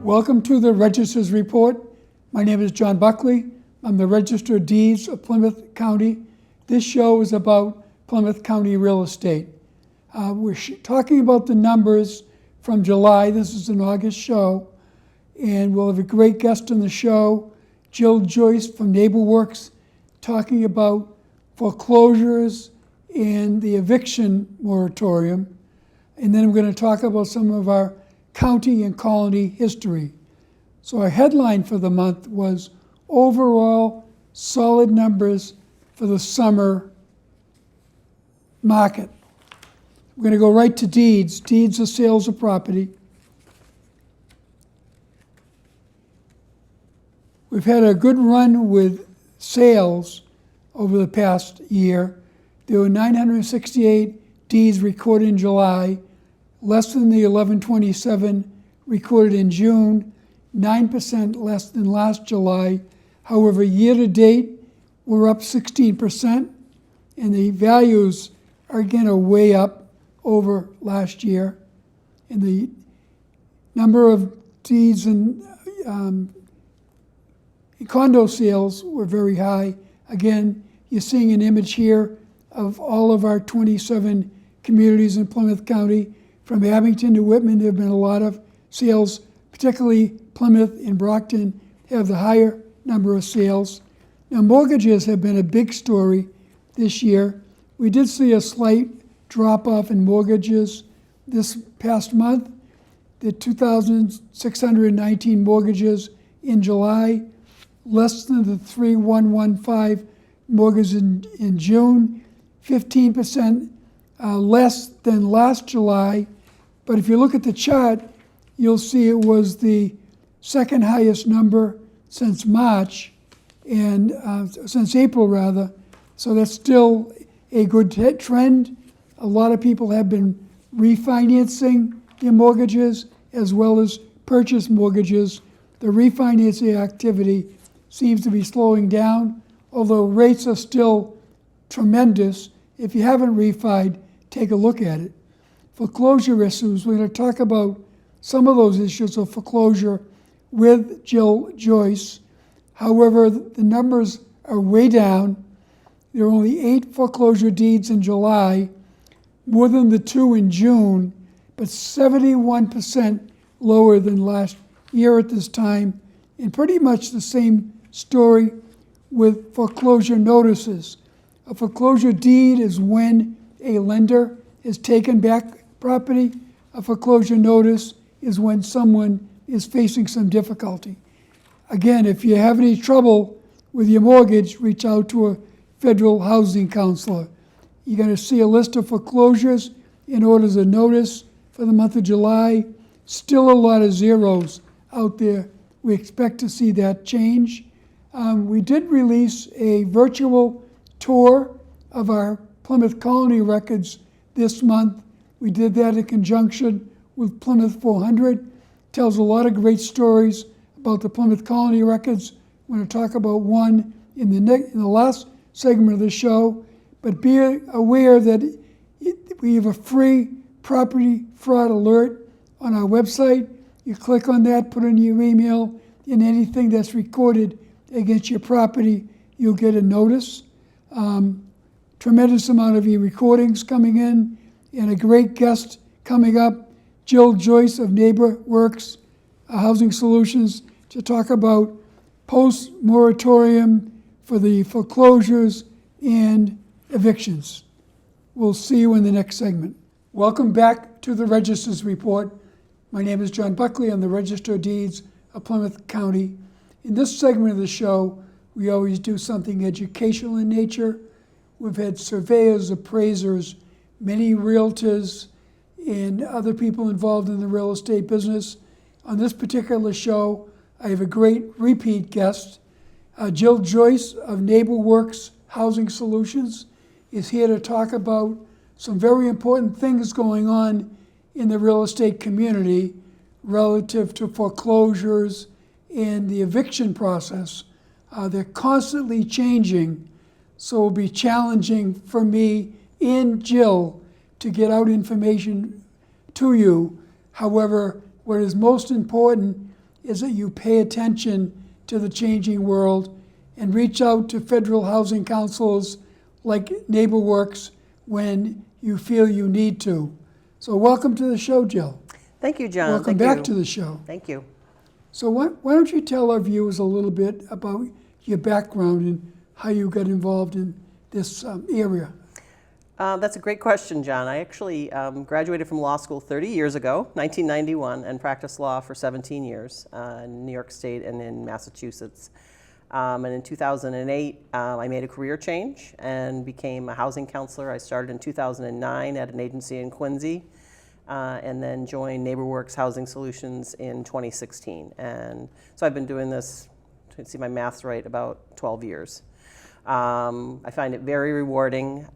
Welcome to the Register's Report. My name is John Buckley. I'm the Register of Deeds of Plymouth County. This show is about Plymouth County real estate. We're talking about the numbers from July. This is an August show. And we'll have a great guest on the show, Joyce from NeighborWorks, talking about foreclosures and the eviction moratorium. And then we're going to talk about some of our county and colony history. So our headline for the month was overall solid numbers for the summer market. We're going to go right to deeds. Deeds are sales of property. We've had a good run with sales over the past year. There were 968 deeds recorded in July, less than the 1127 recorded in June, 9% less than last July. However, year to date, we're up 16%, and the values are again way up over last year. And the number of deeds and condo sales were very high. Again, you're seeing an image here of all of our 27 communities in Plymouth County. From Abington to Whitman, there have been a lot of sales, particularly Plymouth and Brockton have the higher number of sales. Now, mortgages have been a big story this year. We did see a slight drop-off in mortgages this past month. The 2,619 mortgages in July, less than the 3,115 mortgages in June, 15% less than last July. But if you look at the chart, you'll see it was the second highest number since March, and since April rather. So that's still a good trend. A lot of people have been refinancing their mortgages as well as purchase mortgages. The refinancing activity seems to be slowing down, although rates are still tremendous. If you haven't refied, take a look at it. Foreclosure issues, we're going to talk about some of those issues of foreclosure with Joyce. However, the numbers are way down. There are only 8 foreclosure deeds in July, more than the 2 in June, but 71% lower than last year at this time, and pretty much the same story with foreclosure notices. A foreclosure deed is when a lender has taken back property. A foreclosure notice is when someone is facing some difficulty. Again, if you have any trouble with your mortgage, reach out to a federal housing counselor. You're going to see a list of foreclosures and orders of notice for the month of July. Still a lot of zeros out there. We expect to see that change. We did release a virtual tour of our Plymouth Colony records this month. We did that in conjunction with Plymouth 400. Tells a lot of great stories about the Plymouth Colony records. We're going to talk about one in the last segment of the show, but be aware that we have a free property fraud alert on our website. You click on that, put in your email, and anything that's recorded against your property, you'll get a notice. Tremendous amount of e-recordings coming in, and a great guest coming up, Joyce of NeighborWorks Housing Solutions, to talk about post-moratorium for the foreclosures and evictions. We'll see you in the next segment. Welcome back to the Register's Report. My name is John Buckley. I'm the Register of Deeds of Plymouth County. In this segment of the show, we always do something educational in nature. We've had surveyors, appraisers, many realtors, and other people involved in the real estate business. On this particular show, I have a great repeat guest. Joyce of NeighborWorks Housing Solutions is here to talk about some very important things going on in the real estate community relative to foreclosures and the eviction process. They're constantly changing, so it'll be challenging for me and Jill to get out information to you. However, what is most important is that you pay attention to the changing world and reach out to federal housing councils like NeighborWorks when you feel you need to. So welcome to the show, Jill. Thank you, John. Welcome back to the show. Thank you. So why don't you tell our viewers a little bit about your background and how you got involved in this area? That's a great question, John. I actually graduated from law school 30 years ago, 1991, and practiced law for 17 years in New York State and in Massachusetts. And in 2008, I made a career change and became a housing counselor. I started in 2009 at an agency in Quincy, and then joined NeighborWorks Housing Solutions in 2016. And so I've been doing this, to see my math's right, about 12 years. I find it very rewarding.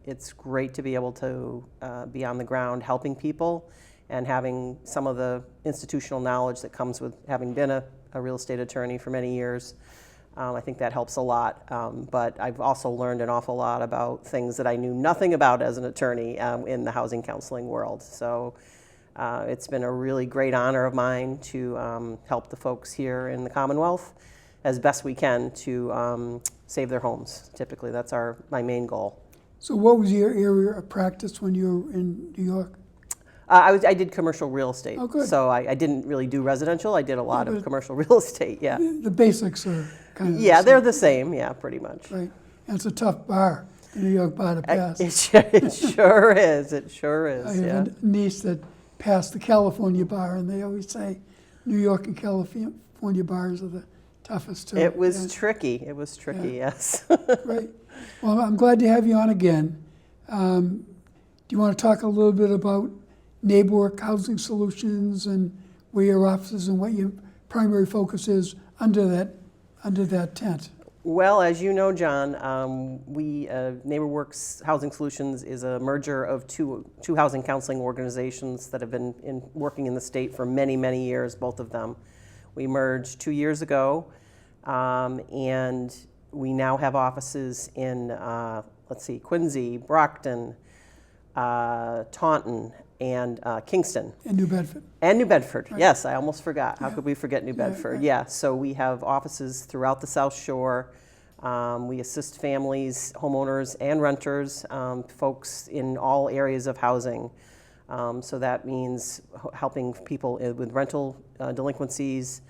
It's great to be able to be on the ground helping people and having some of the institutional knowledge that comes with having been a real estate attorney for many years. I think that helps a lot. But I've also learned an awful lot about things that I knew nothing about as an attorney in the housing counseling world. So it's been a really great honor of mine to help the folks here in the Commonwealth as best we can to save their homes. Typically, that's my main goal. So what was your area of practice when you were in New York? I did commercial real estate. Oh, good. So I didn't really do residential. I did a lot of commercial real estate, yeah. The basics are kind of Yeah, they're the same, yeah, pretty much. Right. And it's a tough bar, the New York bar to pass. It sure is, it sure is, I have yeah. a niece that passed the California bar, and they always say New York and California bars are the toughest too. It was tricky, yes. Right. Well, I'm glad to have you on again. Do you want to talk a little bit about NeighborWorks Housing Solutions and where your office is and what your primary focus is under that tent? Well, as you know, John, NeighborWorks Housing Solutions is a merger of two housing counseling organizations that have been working in the state for many, many years, both of them. We merged 2 years ago, and we now have offices in, Quincy, Brockton, Taunton, and Kingston. In New Bedford. And New Bedford, Right. yes, I almost forgot. How Yeah. could we forget New Bedford? right. Yeah, so we have offices throughout the South Shore. We assist families, homeowners, and renters, folks in all areas of housing. So that means helping people with rental delinquencies.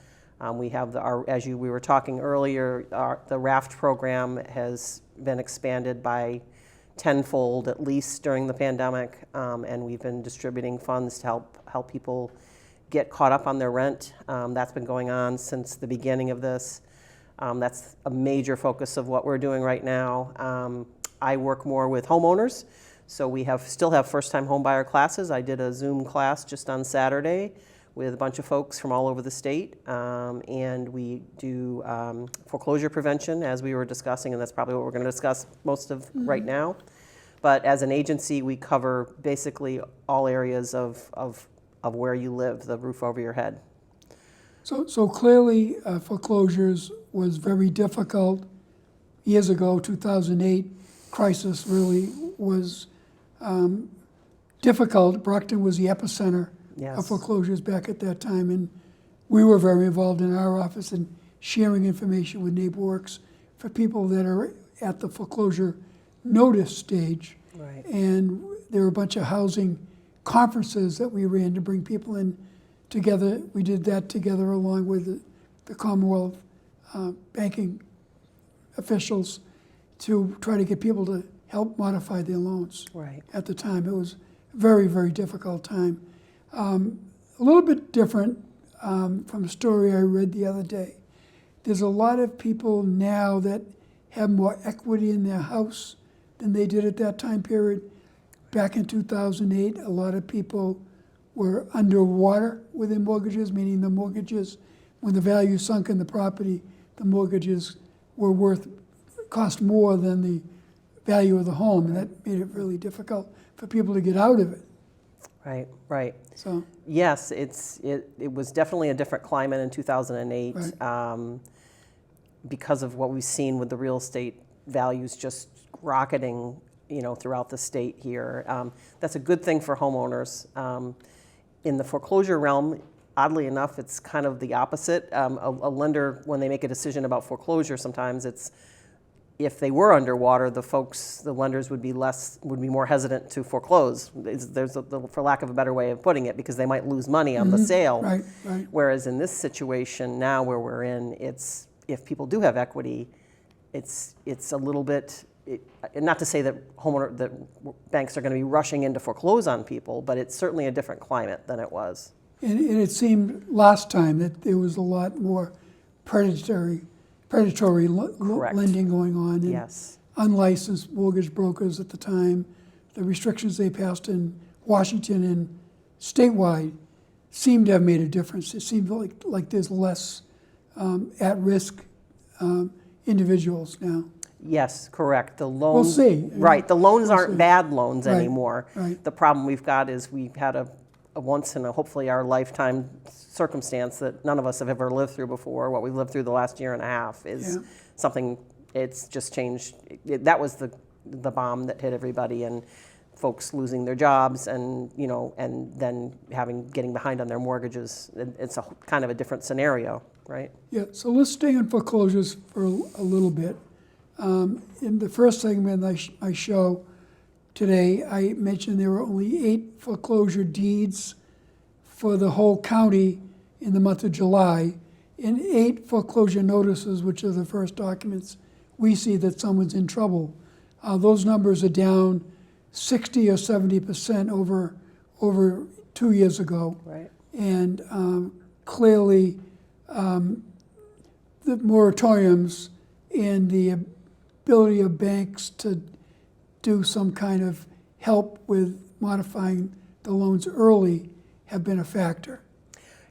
We have we were talking earlier, the RAFT program has been expanded by tenfold at least during the pandemic, and we've been distributing funds to help people get caught up on their rent. That's been going on since the beginning of this. That's a major focus of what we're doing right now. I work more with homeowners, so we still have first-time homebuyer classes. I did a Zoom class just on Saturday with a bunch of folks from all over the state, and we do foreclosure prevention, as we were discussing, and that's probably what we're going to discuss most of right now. But as an agency, we cover basically all areas of where you live, the roof over your head. So clearly foreclosures was very difficult. Years ago, 2008 crisis really was difficult. Brockton was the epicenter Yes. of foreclosures back at that time, and we were very involved in our office in sharing information with NeighborWorks for people that are at the foreclosure notice stage. Right. And there were a bunch of housing conferences that we ran to bring people in together. We did that together along with the Commonwealth banking officials to try to get people to help modify their loans. Right. At the time, it was a very, very difficult time. A little bit different from a story I read the other day. There's a lot of people now that have more equity in their house than they did at that time period. Back in 2008, a lot of people were underwater with their mortgages, meaning the mortgages, when the value sunk in the property, the mortgages were cost more than the value of the home, and that made it really difficult for people to get out of it. Right, right. So yes, it was definitely a different climate in 2008 Right. Because of what we've seen with the real estate values just rocketing, throughout the state here. That's a good thing for homeowners. In the foreclosure realm, oddly enough, it's kind of the opposite. A lender, when they make a decision about foreclosure, sometimes it's, if they were underwater, the lenders would be more hesitant to foreclose. For lack of a better way of putting it, because they might lose money on the sale. Right, right. Whereas in this situation now where we're in, it's, if people do have equity, it's a little bit, and not to say that that banks are going to be rushing in to foreclose on people, but it's certainly a different climate than it was. And it seemed last time that there was a lot more predatory lending going on. And Yes. unlicensed mortgage brokers at the time, the restrictions they passed in Washington and statewide seemed to have made a difference. It seemed like there's less at-risk individuals now. Yes, correct. The loans, We'll see. Right, the loans We'll aren't see. bad loans Right, anymore. right. The problem we've got is we've had a once in a hopefully our lifetime circumstance that none of us have ever lived through before. What we've lived through the last year and a half is something, it's just changed. That was the bomb that hit everybody, and folks losing their jobs, and and then getting behind on their mortgages. It's a kind of a different scenario, right? Yeah, so let's stay on foreclosures for a little bit. In the first segment of my show today, I mentioned there were only 8 foreclosure deeds for the whole county in the month of July, and 8 foreclosure notices, which are the first documents we see that someone's in trouble. Those numbers are down 60 or 70% over 2 years ago. Right. And clearly, the moratoriums and the ability of banks to do some kind of help with modifying the loans early have been a factor.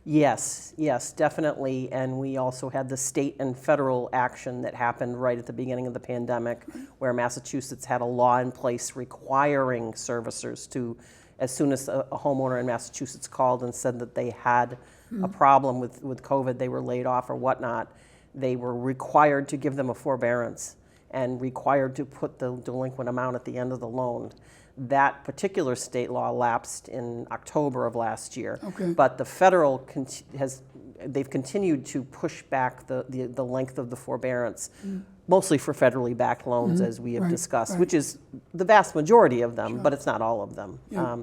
Yes, definitely. And we also had the state and federal action that happened right at the beginning of the pandemic, where Massachusetts had a law in place requiring servicers to, as soon as a homeowner in Massachusetts called and said that they had a problem with COVID, they were laid off or whatnot, they were required to give them a forbearance and required to put the delinquent amount at the end of the loan. That particular state law lapsed in October of last year. Okay. But the federal they've continued to push back the length of the forbearance, mostly for federally backed loans, as we have discussed, which is the vast majority of them, but it's not all of them. Yeah.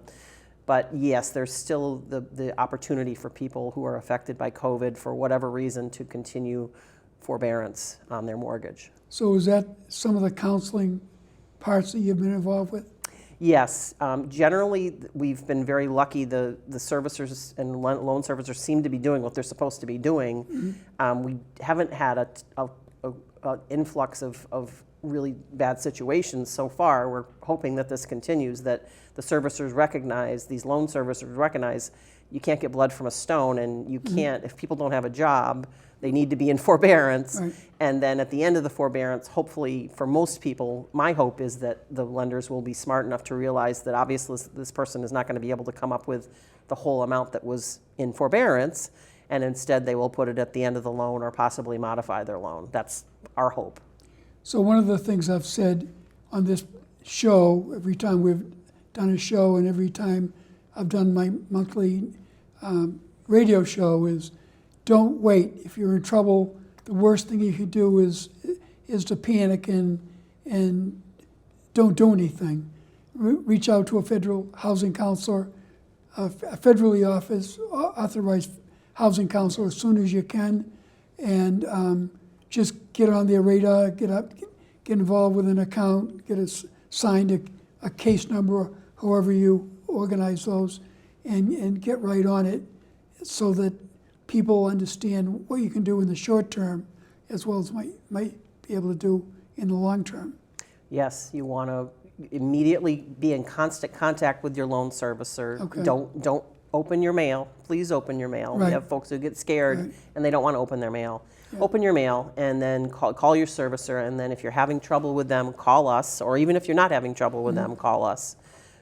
But yes, there's still the opportunity for people who are affected by COVID for whatever reason to continue forbearance on their mortgage. So is that some of the counseling parts that you've been involved with? Yes, generally we've been very lucky. The servicers and loan servicers seem to be doing what they're supposed to be doing. We haven't had a influx of really bad situations so far. We're hoping that this continues, that the servicers recognize, these loan servicers recognize, you can't get blood from a stone, and you can't, if people don't have a job, they need to be in forbearance. Right. And then at the end of the forbearance, hopefully for most people, my hope is that the lenders will be smart enough to realize that obviously this person is not going to be able to come up with the whole amount that was in forbearance, and instead they will put it at the end of the loan or possibly modify their loan. That's our hope. So one of the things I've said on this show, every time we've done a show and every time I've done my monthly radio show, is don't wait. If you're in trouble, the worst thing you could do is to panic and don't do anything. Reach out to a federal housing counselor, a federally authorized housing counselor as soon as you can, and just get on their radar, get involved with an account, get assigned a case number, however you organize those, and get right on it so that people understand what you can do in the short term as well as might be able to do in the long term. Yes, you want to immediately be in constant contact with your loan servicer. Okay. Don't open your mail. Please open your mail. Right. We have folks who get scared Right. and they don't want to open their mail. Yeah. Open your mail and then call your servicer, and then if you're having trouble with them, call us, or even if you're not having trouble with them, call us.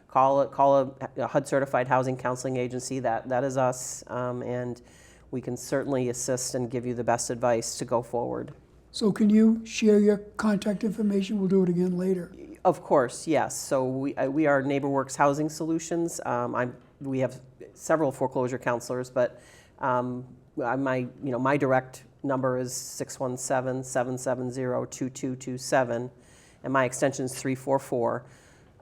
Call a HUD certified housing counseling agency. That is us, and we can certainly assist and give you the best advice to go forward. So can you share your contact information? We'll do it again later. Of course, yes. So we are NeighborWorks Housing Solutions. We have several foreclosure counselors, but My direct number is 617-770-2227, and my extension is 344.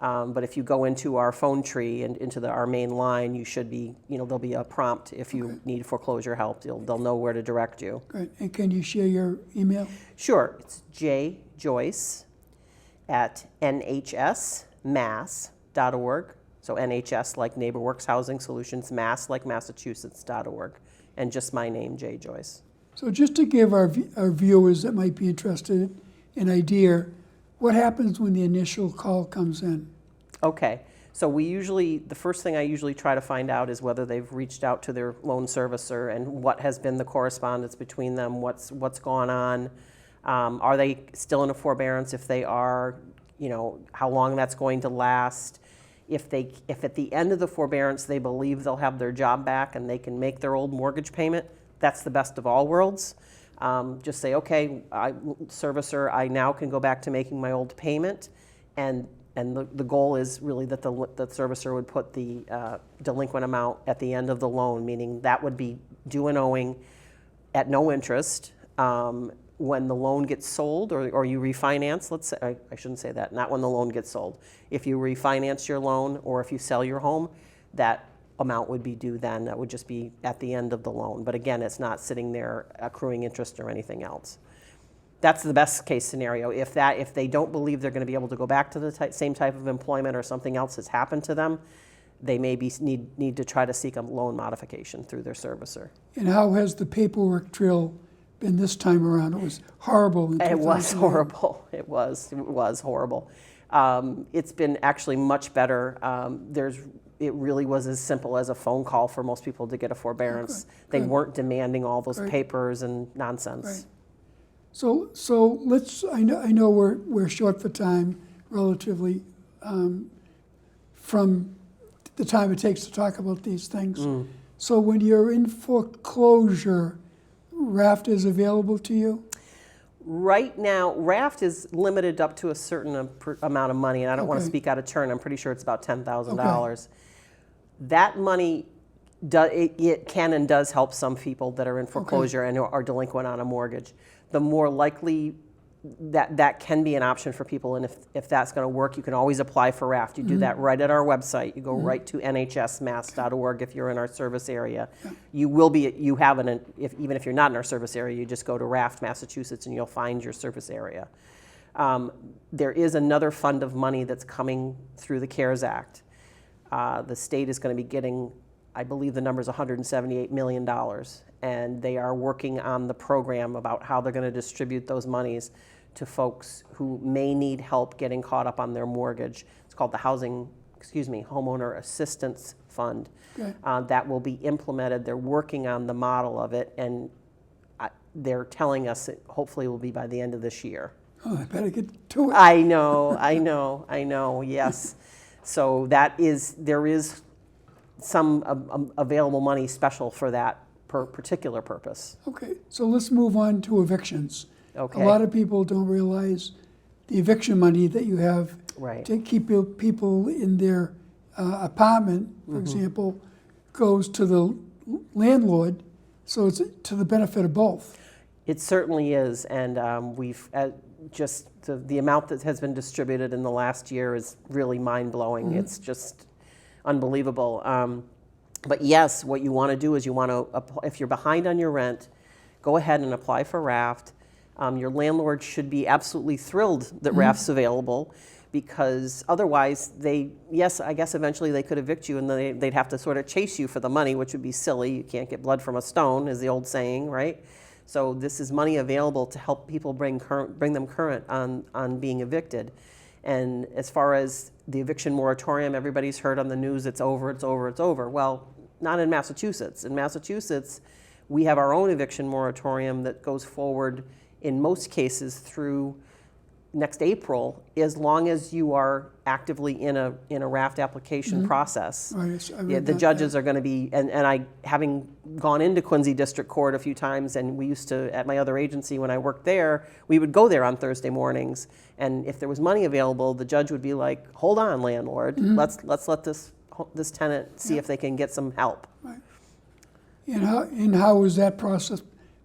But if you go into our phone tree and into our main line, you should be, there'll be a prompt if you need foreclosure help. They'll know where to direct you. Great. And can you share your email? Sure. It's jjoyce@nhsmass.org. So NHS like NeighborWorks Housing Solutions, Mass like Massachusetts.org, and just my name, J. Joyce. So just to give our viewers that might be interested an idea, what happens when the initial call comes in? Okay, so the first thing I usually try to find out is whether they've reached out to their loan servicer and what has been the correspondence between them, what's gone on. Are they still in a forbearance? If they are, how long that's going to last. If at the end of the forbearance they believe they'll have their job back and they can make their old mortgage payment, that's the best of all worlds. Just say, okay, servicer, I now can go back to making my old payment, and the goal is really that the servicer would put the delinquent amount at the end of the loan, meaning that would be due and owing at no interest. When the loan gets sold or you refinance, let's say, I shouldn't say that, not when the loan gets sold. If you refinance your loan or if you sell your home, that amount would be due then. That would just be at the end of the loan. But again, it's not sitting there accruing interest or anything else. That's the best case scenario. If they don't believe they're going to be able to go back to the same type of employment or something else has happened to them, they may need to try to seek a loan modification through their servicer. And how has the paperwork trail been this time around? It was horrible in 2008. It was horrible. It was horrible. It's been actually much better. It really was as simple as a phone call for most people to get a forbearance. They weren't demanding all those papers and nonsense. Right. So let's. I know we're short for time, relatively, from the time it takes to talk about these things. So when you're in foreclosure, RAFT is available to you? Right now, RAFT is limited up to a certain amount of money, and I don't want to speak out of turn. I'm pretty sure it's about $10,000. That money, it can and does help some people that are in foreclosure and are delinquent on a mortgage. The more likely that can be an option for people, and if that's going to work, you can always apply for RAFT. You do that right at our website. You go right to nhsmass.org if you're in our service area. You will be. You have even if you're not in our service area, you just go to RAFT Massachusetts and you'll find your service area. There is another fund of money that's coming through the CARES Act. The state is going to be getting, I believe the number is $178 million, and they are working on the program about how they're going to distribute those monies to folks who may need help getting caught up on their mortgage. It's called the Homeowner Assistance Fund. That will be implemented. They're working on the model of it, and they're telling us it hopefully will be by the end of this year. Oh, I better get to it. I know, yes. So there is some available money special for that particular purpose. Okay, so let's move on to evictions. Okay. A lot of people don't realize the eviction money that you have Right. to keep people in their apartment, for example, goes to the landlord, so it's to the benefit of both. It certainly is, and we've just the amount that has been distributed in the last year is really mind-blowing. It's just unbelievable. But yes, what you want to do is you want to, if you're behind on your rent, go ahead and apply for RAFT. Your landlord should be absolutely thrilled that RAFT's available, because otherwise I guess eventually they could evict you and they'd have to sort of chase you for the money, which would be silly. You can't get blood from a stone, is the old saying, right? So this is money available to help people bring them current on being evicted. And as far as the eviction moratorium, everybody's heard on the news, it's over, it's over, it's over. Well, not in Massachusetts. In Massachusetts, we have our own eviction moratorium that goes forward in most cases through next April, as long as you are actively in a RAFT application process. The judges are going to be, and I, having gone into Quincy District Court a few times, and we used to, at my other agency when I worked there, we would go there on Thursday mornings, and if there was money available, the judge would be like, hold on, landlord, let's let this tenant see if they can get some help. Right. And how is that process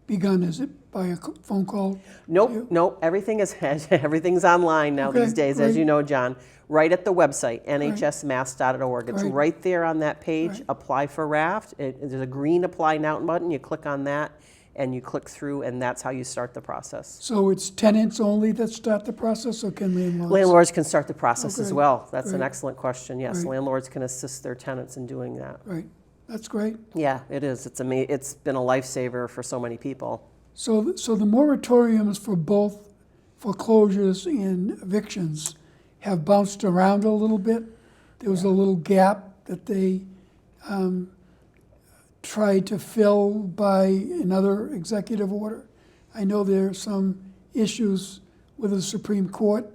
begun? Is it by a phone call? Nope. Everything's online now Okay, these days, great. as you know, John. Right at the website, nhsmass.org. It's Right. right there on that page. Right. Apply for raft. There's a green Apply Now button. You click on that, and you click through, and that's how you start the process. So it's tenants only that start the process, or can landlords? Landlords can start the process as Okay, well. That's an great. excellent question. Yes, Great. landlords can assist their tenants in doing that. Right, that's great. Yeah, it is. It's been a lifesaver for so many people. So the moratoriums for both foreclosures and evictions have bounced around a little bit. There was a little gap that they tried to fill by another executive order. I know there are some issues with the Supreme Court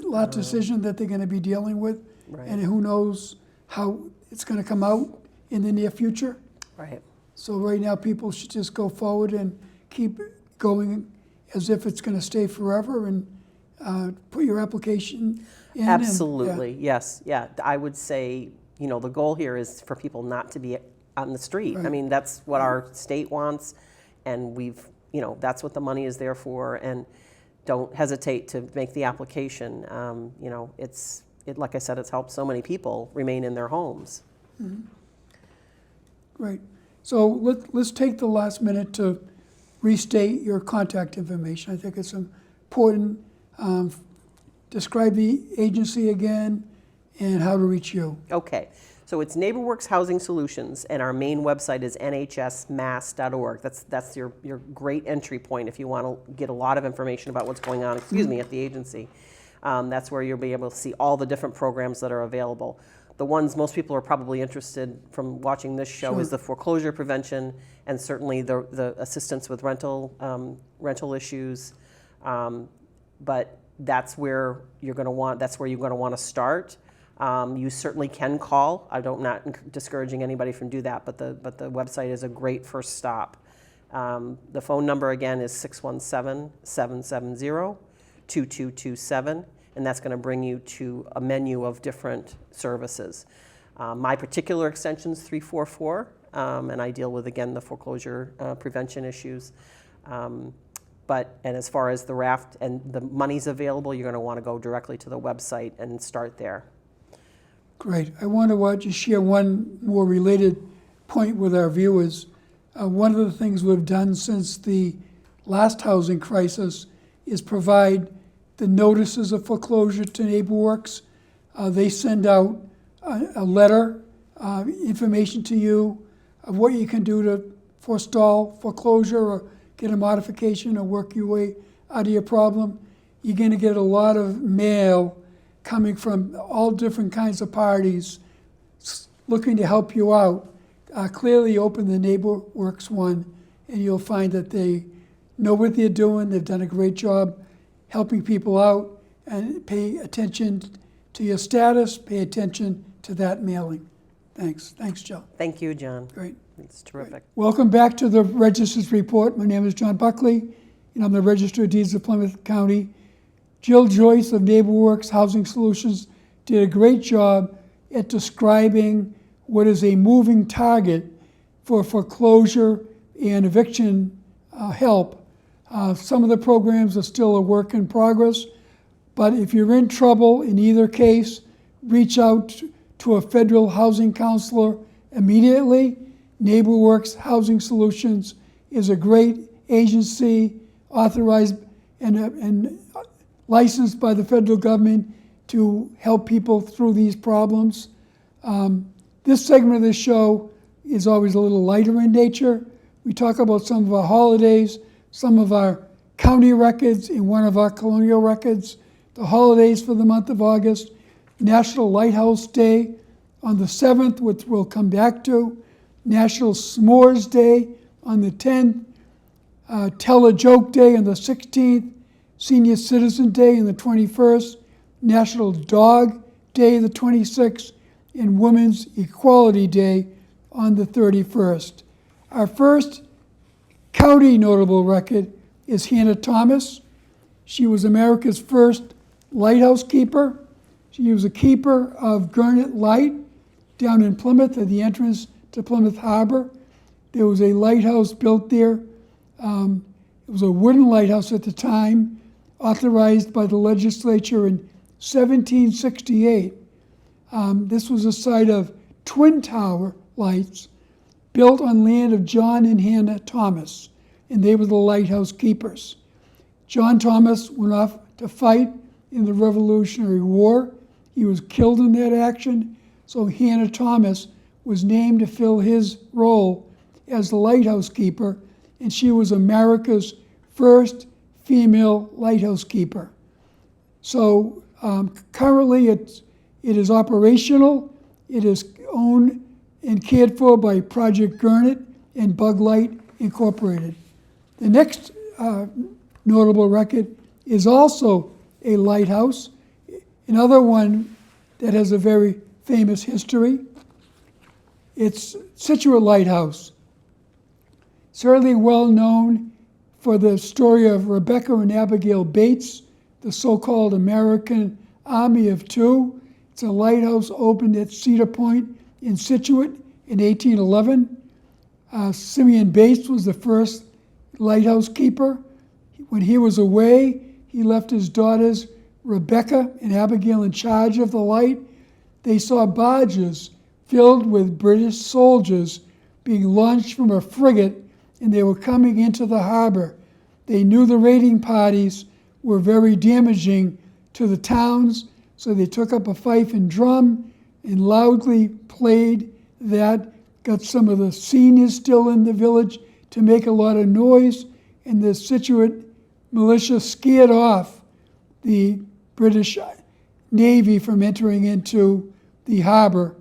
lot decision that they're going to be dealing with, Right. and who knows how it's going to come out in the near future. Right. So right now, people should just go forward and keep going as if it's going to stay forever, and put your application in. Absolutely, yes, yeah. I would say, the goal here is for people not to be on the street. I Right. mean, that's what our state wants, and that's what the money is there for, and don't hesitate to make the application. Like I said, it's helped so many people remain in their homes. Great. So let's take the last minute to restate your contact information. I think it's important. Describe the agency again and how to reach you. Okay, so it's NeighborWorks Housing Solutions, and our main website is nhsmass.org. That's your great entry point if you want to get a lot of information about what's going on, at the agency. That's where you'll be able to see all the different programs that are available. The ones most people are probably interested from watching this show is the foreclosure prevention, and certainly the assistance with rental issues. But that's where you're going to want to start. You certainly can call. I'm not discouraging anybody from do that, but the website is a great first stop. The phone number again is 617-770-2227, and that's going to bring you to a menu of different services. My particular extension is 344, and I deal with, again, the foreclosure prevention issues. And as far as the raft and the money's available, you're going to want to go directly to the website and start there. Great. I want to just share one more related point with our viewers. One of the things we've done since the last housing crisis is provide the notices of foreclosure to NeighborWorks. They send out a letter, information to you of what you can do to forestall foreclosure or get a modification or work your way out of your problem. You're going to get a lot of mail coming from all different kinds of parties looking to help you out. Clearly open the NeighborWorks one, and you'll find that they know what they're doing. They've done a great job helping people out, and pay attention to your status, pay attention to that mailing. Thanks, Jill. Thank you, John. Great. It's terrific. Welcome back to the Register's Report. My name is John Buckley, and I'm the Register of Deeds of Plymouth County. Jill Joyce of NeighborWorks Housing Solutions did a great job at describing what is a moving target for foreclosure and eviction help. Some of the programs are still a work in progress, but if you're in trouble in either case, reach out to a federal housing counselor immediately. NeighborWorks Housing Solutions is a great agency authorized and licensed by the federal government to help people through these problems. This segment of the show is always a little lighter in nature. We talk about some of our holidays, some of our county records, and one of our colonial records. The holidays for the month of August: National Lighthouse Day on the 7th, which we'll come back to; National S'mores Day on the 10th; Tell a Joke Day on the 16th; Senior Citizen Day on the 21st; National Dog Day the 26th; and Women's Equality Day on the 31st. Our first county notable record is Hannah Thomas. She was America's first lighthouse keeper. She was a keeper of Gurnet Light down in Plymouth at the entrance to Plymouth Harbor. there was a lighthouse built there. It was a wooden lighthouse at the time, authorized by the legislature in 1768. This was a site of twin tower lights built on land of John and Hannah Thomas, and they were the lighthouse keepers. John Thomas went off to fight in the Revolutionary War. He was killed in that action, so Hannah Thomas was named to fill his role as the lighthouse keeper, and she was America's first female lighthouse keeper. So currently it is operational. It is owned and cared for by Project Gurnet and Bug Light Incorporated. The next notable record is also a lighthouse, another one that has a very famous history. It's Scituate Lighthouse, certainly well known for the story of Rebecca and Abigail Bates, the so-called American Army of Two. It's a lighthouse opened at Cedar Point in Scituate in 1811. Simeon Bates was the first lighthouse keeper. When he was away, he left his daughters Rebecca and Abigail in charge of the light. They saw barges filled with British soldiers being launched from a frigate, and they were coming into the harbor. They knew the raiding parties were very damaging to the towns, so they took up a fife and drum and loudly played that, got some of the seniors still in the village to make a lot of noise, and the Scituate militia scared off the British Navy from entering into the harbor,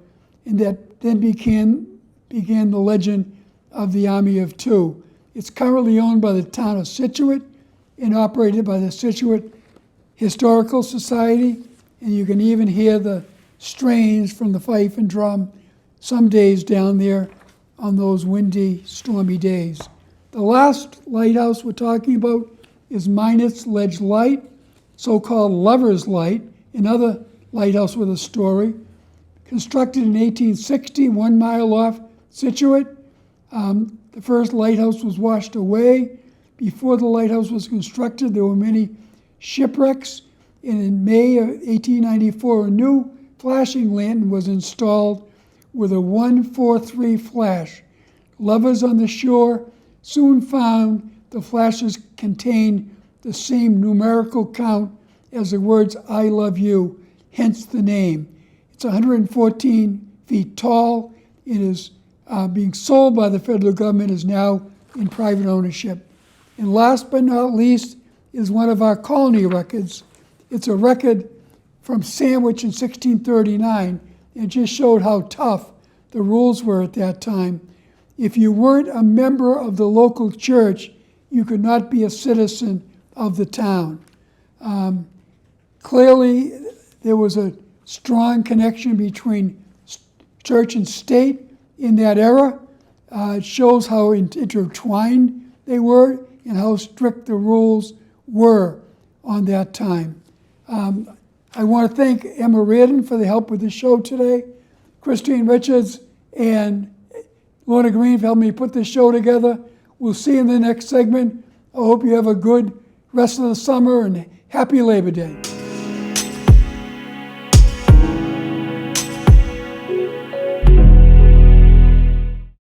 and that then began the legend of the Army of Two. It's currently owned by the town of Scituate and operated by the Scituate Historical Society, and you can even hear the strains from the fife and drum some days down there on those windy, stormy days. The last lighthouse we're talking about is Minot's Ledge Light, so-called Lover's Light, another lighthouse with a story. Constructed in 1860, 1 mile off Scituate. The first lighthouse was washed away. Before the lighthouse was constructed, there were many shipwrecks. And in May of 1894, a new flashing lantern was installed with a 143 flash. Lovers on the shore soon found the flashes contained the same numerical count as the words "I love you," hence the name. It's 114 feet tall. It is being sold by the federal government, is now in private ownership. And last but not least is one of our colony records. It's a record from Sandwich in 1639. It just showed how tough the rules were at that time. If you weren't a member of the local church, you could not be a citizen of the town. Clearly, there was a strong connection between church and state in that era. It shows how intertwined they were and how strict the rules were on that time. I want to thank Emma Reardon for the help with the show today. Christine Richards and Lorna Green helped me put this show together. We'll see you in the next segment. I hope you have a good rest of the summer and happy Labor Day.